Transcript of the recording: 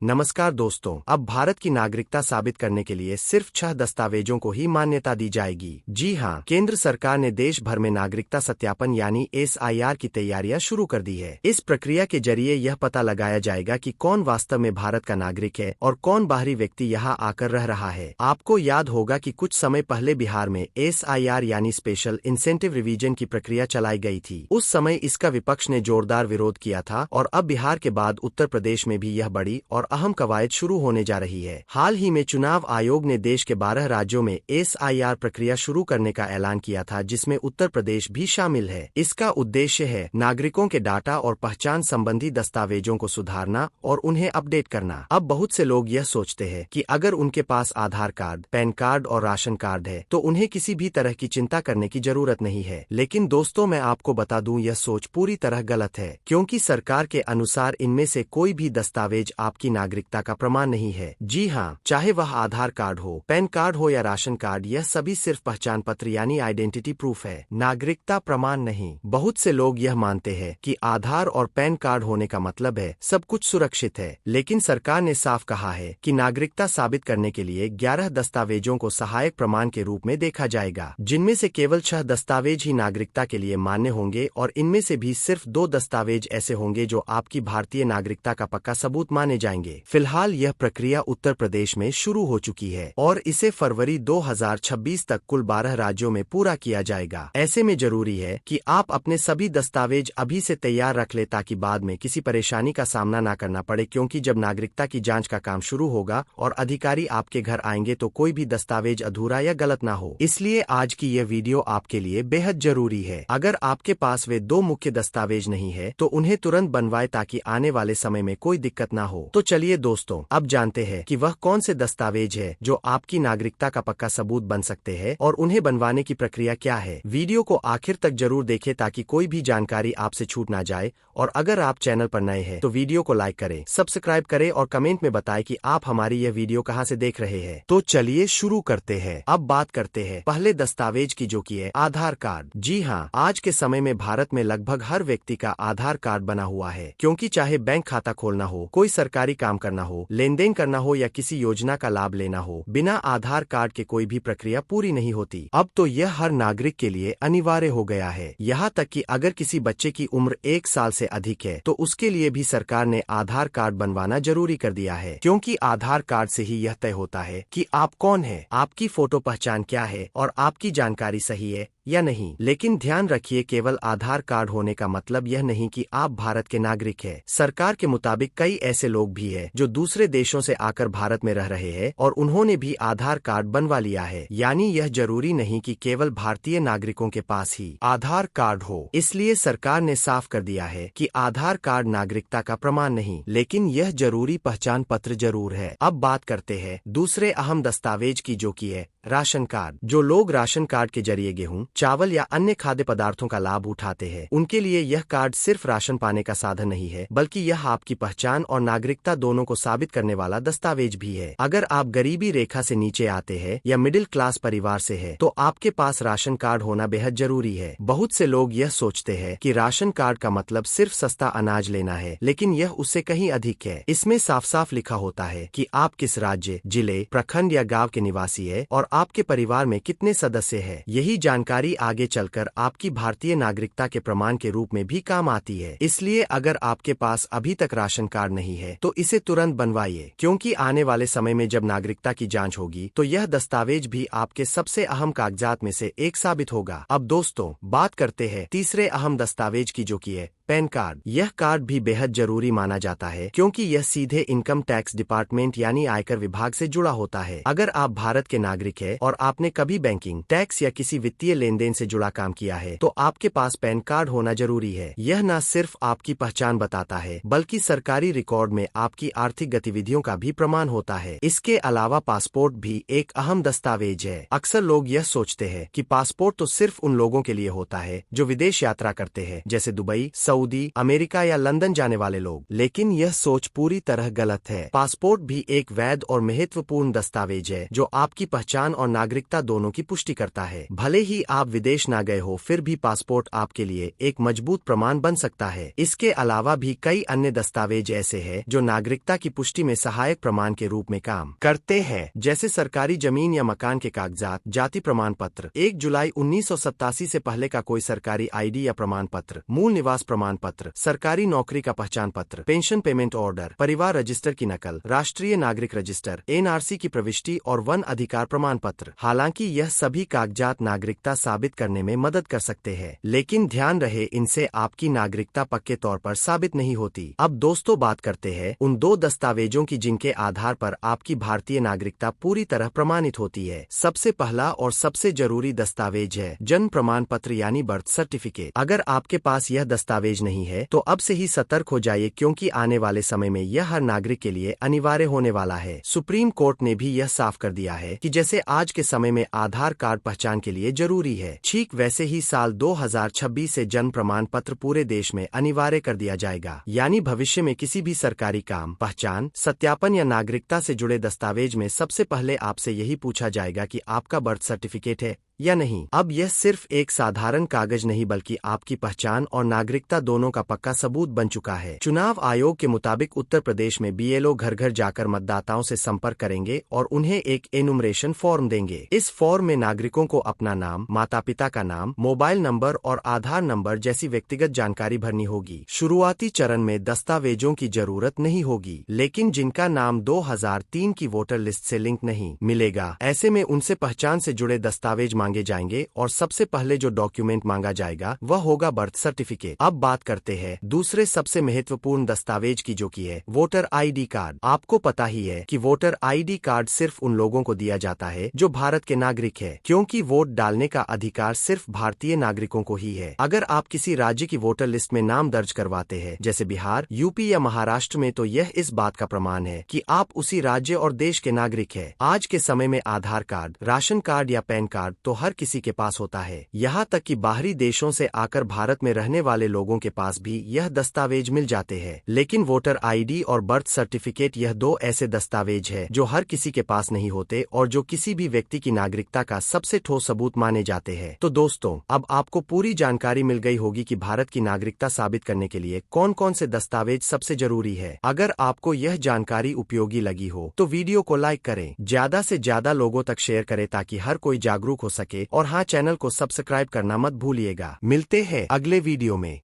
नमस्कार दोस्तों, अब भारत की नागरिकता साबित करने के लिए सिर्फ 6 दस्तावेजों को ही मान्यता दी जाएगी। जी हां, केंद्र सरकार ने देश भर में नागरिकता सत्यापन यानी SIR की तैयारियां शुरू कर दी है। इस प्रक्रिया के जरिए यह पता लगाया जाएगा कि कौन वास्तव में भारत का नागरिक है और कौन बाहरी व्यक्ति यहां आकर रह रहा है। आपको याद होगा कि कुछ समय पहले बिहार में SIR यानी स्पेशल इंसेंटिव रिवीजन की प्रक्रिया चलाई गई थी। उस समय इसका विपक्ष ने जोरदार विरोध किया था और अब बिहार के बाद उत्तर प्रदेश में भी यह बड़ी और अहम कवायद शुरू होने जा रही है। हाल ही में चुनाव आयोग ने देश के 12 राज्यों में SIR प्रक्रिया शुरू करने का ऐलान किया था, जिसमें उत्तर प्रदेश भी शामिल है। इसका उद्देश्य है नागरिकों के डाटा और पहचान संबंधी दस्तावेजों को सुधारना और उन्हें अपडेट करना। अब बहुत से लोग यह सोचते हैं कि अगर उनके पास आधार कार्ड, पैन कार्ड और राशन कार्ड है तो उन्हें किसी भी तरह की चिंता करने की जरूरत नहीं है। लेकिन दोस्तों, मैं आपको बता दूं, यह सोच पूरी तरह गलत है, क्योंकि सरकार के अनुसार इनमें से कोई भी दस्तावेज आपकी नागरिकता का प्रमाण नहीं है। जी हाँ, चाहे वह आधार कार्ड हो, पैन कार्ड हो या राशन कार्ड, यह सभी सिर्फ पहचान पत्र यानी आइडेंटिटी प्रूफ है, नागरिकता प्रमाण नहीं। बहुत से लोग यह मानते हैं कि आधार और पैन कार्ड होने का मतलब है सब कुछ सुरक्षित है, लेकिन सरकार ने साफ कहा है कि नागरिकता साबित करने के लिए 11 दस्तावेजों को सहायक प्रमाण के रूप में देखा जाएगा, जिनमें से केवल 6 दस्तावेज ही नागरिकता के लिए मान्य होंगे और इनमें से भी सिर्फ 2 दस्तावेज ऐसे होंगे जो आपकी भारतीय नागरिकता का पक्का सबूत माने जाएंगे। फिलहाल यह प्रक्रिया उत्तर प्रदेश में शुरू हो चुकी है और इसे फरवरी 2026 तक कुल 12 राज्यों में पूरा किया जाएगा। ऐसे में जरूरी है कि आप अपने सभी दस्तावेज अभी से तैयार रख ले, ताकि बाद में किसी परेशानी का सामना न करना पड़े, क्योंकि जब नागरिकता की जांच का काम शुरू होगा और अधिकारी आपके घर आएंगे तो कोई भी दस्तावेज अधूरा या गलत ना हो। इसलिए आज की यह वीडियो आपके लिए बेहद जरूरी है। अगर आपके पास वे 2 मुख्य दस्तावेज नहीं है तो उन्हें तुरंत बनवाए, ताकि आने वाले समय में कोई दिक्कत ना हो। तो चलिए दोस्तों, अब जानते हैं कि वह कौन से दस्तावेज है जो आपकी नागरिकता का पक्का सबूत बन सकते हैं और उन्हें बनवाने की प्रक्रिया क्या है। वीडियो को आखिर तक जरूर देखें ताकि कोई भी जानकारी आपसे छूट ना जाए, और अगर आप चैनल पर नए हैं तो वीडियो को लाइक करें, सब्सक्राइब करें और कमेंट में बताएं कि आप हमारी यह वीडियो कहां से देख रहे हैं। तो चलिए शुरू करते हैं। अब बात करते हैं पहले दस्तावेज की, जो कि है आधार कार्ड। जी हाँ, आज के समय में भारत में लगभग हर व्यक्ति का आधार कार्ड बना हुआ है, क्योंकि चाहे बैंक खाता खोलना हो, कोई सरकारी काम करना हो, लेन देन करना हो या किसी योजना का लाभ लेना हो, बिना आधार कार्ड के कोई भी प्रक्रिया पूरी नहीं होती। अब तो यह हर नागरिक के लिए अनिवार्य हो गया है। यहाँ तक कि अगर किसी बच्चे की उम्र 1 साल से अधिक है तो उसके लिए भी सरकार ने आधार कार्ड बनवाना जरूरी कर दिया है, क्योंकि आधार कार्ड से ही यह तय होता है कि आप कौन है, आपकी फोटो पहचान क्या है और आपकी जानकारी सही है या नहीं। लेकिन ध्यान रखिए, केवल आधार कार्ड होने का मतलब यह नहीं कि आप भारत के नागरिक हैं। सरकार के मुताबिक कई ऐसे लोग भी हैं जो दूसरे देशों से आकर भारत में रह रहे हैं और उन्होंने भी आधार कार्ड बनवा लिया है। यानी यह जरूरी नहीं कि केवल भारतीय नागरिकों के पास ही आधार कार्ड हो। इसलिए सरकार ने साफ कर दिया है कि आधार कार्ड नागरिकता का प्रमाण नहीं, लेकिन यह जरूरी पहचान पत्र जरूर है। अब बात करते हैं दूसरे अहम दस्तावेज की, जो कि है राशन कार्ड। जो लोग राशन कार्ड के जरिए गेहूं, चावल या अन्य खाद्य पदार्थों का लाभ उठाते हैं, उनके लिए यह कार्ड सिर्फ राशन पाने का साधन नहीं है, बल्कि यह आपकी पहचान और नागरिकता दोनों को साबित करने वाला दस्तावेज भी है। अगर आप गरीबी रेखा से नीचे आते हैं या मिडिल क्लास परिवार से है तो आपके पास राशन कार्ड होना बेहद जरूरी है। बहुत से लोग यह सोचते हैं कि राशन कार्ड का मतलब सिर्फ सस्ता अनाज लेना है, लेकिन यह उससे कहीं अधिक है। इसमें साफ साफ लिखा होता है कि आप किस राज्य, जिले, प्रखंड या गाँव के निवासी है और आपके परिवार में कितने सदस्य हैं। यही जानकारी आगे चलकर आपकी भारतीय नागरिकता के प्रमाण के रूप में भी काम आती है। इसलिए अगर आपके पास अभी तक राशन कार्ड नहीं है तो इसे तुरंत बनवाइए, क्योंकि आने वाले समय में जब नागरिकता की जांच होगी तो यह दस्तावेज भी आपके सबसे अहम कागजात में से एक साबित होगा। अब दोस्तों, बात करते हैं तीसरे अहम दस्तावेज की, जो कि है पैन कार्ड। यह कार्ड भी बेहद जरूरी माना जाता है, क्योंकि यह सीधे इनकम टैक्स डिपार्टमेंट यानी आयकर विभाग से जुड़ा होता है। अगर आप भारत के नागरिक हैं और आपने कभी बैंकिंग, टैक्स या किसी वित्तीय लेन देन से जुड़ा काम किया है तो आपके पास पैन कार्ड होना जरूरी है। यह न सिर्फ आपकी पहचान बताता है, बल्कि सरकारी रिकॉर्ड में आपकी आर्थिक गतिविधियों का भी प्रमाण होता है। इसके अलावा पासपोर्ट भी एक अहम दस्तावेज है। अक्सर लोग यह सोचते हैं कि पासपोर्ट तो सिर्फ उन लोगों के लिए होता है जो विदेश यात्रा करते हैं, जैसे दुबई, सऊदी सऊदी, अमेरिका या लंदन जाने वाले लोग। लेकिन यह सोच पूरी तरह गलत है। पासपोर्ट भी एक वैध और महत्वपूर्ण दस्तावेज है जो आपकी पहचान और नागरिकता दोनों की पुष्टि करता है। भले ही आप विदेश ना गए हो, फिर भी पासपोर्ट आपके लिए एक मजबूत प्रमाण बन सकता है। इसके अलावा भी कई अन्य दस्तावेज ऐसे हैं जो नागरिकता की पुष्टि में सहायक प्रमाण के रूप में काम करते हैं, जैसे सरकारी जमीन या मकान के कागजात, जाति प्रमाण पत्र, 1 जुलाई 1987 से पहले का कोई सरकारी ID या प्रमाण पत्र, मूल निवास प्रमाण पत्र, सरकारी नौकरी का पहचान पत्र, पेंशन पेमेंट ऑर्डर, परिवार रजिस्टर की नकल, राष्ट्रीय नागरिक रजिस्टर, NRC की प्रविष्टि और वन अधिकार प्रमाण पत्र। हालांकि यह सभी कागजात नागरिकता साबित करने में मदद कर सकते हैं, लेकिन ध्यान रहे इनसे आपकी नागरिकता पक्के तौर पर साबित नहीं होती। अब दोस्तों बात करते हैं उन 2 दस्तावेजों की जिनके आधार पर आपकी भारतीय नागरिकता पूरी तरह प्रमाणित होती है। सबसे पहला और सबसे जरूरी दस्तावेज है जन्म प्रमाण पत्र यानी बर्थ सर्टिफिकेट। अगर आपके पास यह दस्तावेज नहीं है तो अब से ही सतर्क हो जाइए, क्योंकि आने वाले समय में यह हर नागरिक के लिए अनिवार्य होने वाला है। सुप्रीम कोर्ट ने भी यह साफ कर दिया है कि जैसे आज के समय में आधार कार्ड पहचान के लिए जरूरी है, ठीक वैसे ही साल 2026 से जन्म प्रमाण पत्र पूरे देश में अनिवार्य कर दिया जाएगा। यानी भविष्य में किसी भी सरकारी काम, पहचान, सत्यापन या नागरिकता से जुड़े दस्तावेज में सबसे पहले आपसे यही पूछा जाएगा कि आपका बर्थ सर्टिफिकेट है या नहीं। अब यह सिर्फ एक साधारण कागज नहीं बल्कि आपकी पहचान और नागरिकता दोनों का पक्का सबूत बन चुका है। चुनाव आयोग के मुताबिक उत्तर प्रदेश में BLO घर घर जाकर मतदाताओं से संपर्क करेंगे और उन्हें एक एनुमरेशन फॉर्म देंगे। इस फॉर्म में नागरिकों को अपना नाम, माता पिता का नाम, मोबाइल नंबर और आधार नंबर जैसी व्यक्तिगत जानकारी भरनी होगी। शुरुआती चरण में दस्तावेजों की जरूरत नहीं होगी, लेकिन जिनका नाम 2003 की वोटर लिस्ट से लिंक नहीं मिलेगा, ऐसे में उनसे पहचान से जुड़े दस्तावेज मांगे जाएंगे और सबसे पहले जो डॉक्यूमेंट मांगा जाएगा वह होगा बर्थ सर्टिफिकेट। अब बात करते हैं दूसरे सबसे महत्वपूर्ण दस्तावेज की, जो कि है वोटर ID कार्ड। आपको पता ही है कि वोटर ID कार्ड सिर्फ उन लोगों को दिया जाता है जो भारत के नागरिक है, क्योंकि वोट डालने का अधिकार सिर्फ भारतीय नागरिकों को ही है। अगर आप किसी राज्य की वोटर लिस्ट में नाम दर्ज करवाते हैं, जैसे बिहार, UP या महाराष्ट्र में, तो यह इस बात का प्रमाण है कि आप उसी राज्य और देश के नागरिक है। आज के समय में आधार कार्ड, राशन कार्ड या पैन कार्ड तो हर किसी के पास होता है। यहाँ तक कि बाहरी देशों से आकर भारत में रहने वाले लोगों के पास भी यह दस्तावेज मिल जाते हैं। लेकिन वोटर ID और बर्थ सर्टिफिकेट यह 2 ऐसे दस्तावेज है जो हर किसी के पास नहीं होते और जो किसी भी व्यक्ति की नागरिकता का सबसे ठोस सबूत माने जाते हैं। तो दोस्तों, अब आपको पूरी जानकारी मिल गई होगी कि भारत की नागरिकता साबित करने के लिए कौन कौन से दस्तावेज सबसे जरूरी है। अगर आपको यह जानकारी उपयोगी लगी हो तो वीडियो को लाइक करें, ज्यादा से ज्यादा लोगों तक शेयर करें ताकि हर कोई जागरूक हो सके। और हाँ, चैनल को सब्सक्राइब करना मत भूलिएगा। मिलते हैं अगले वीडियो में।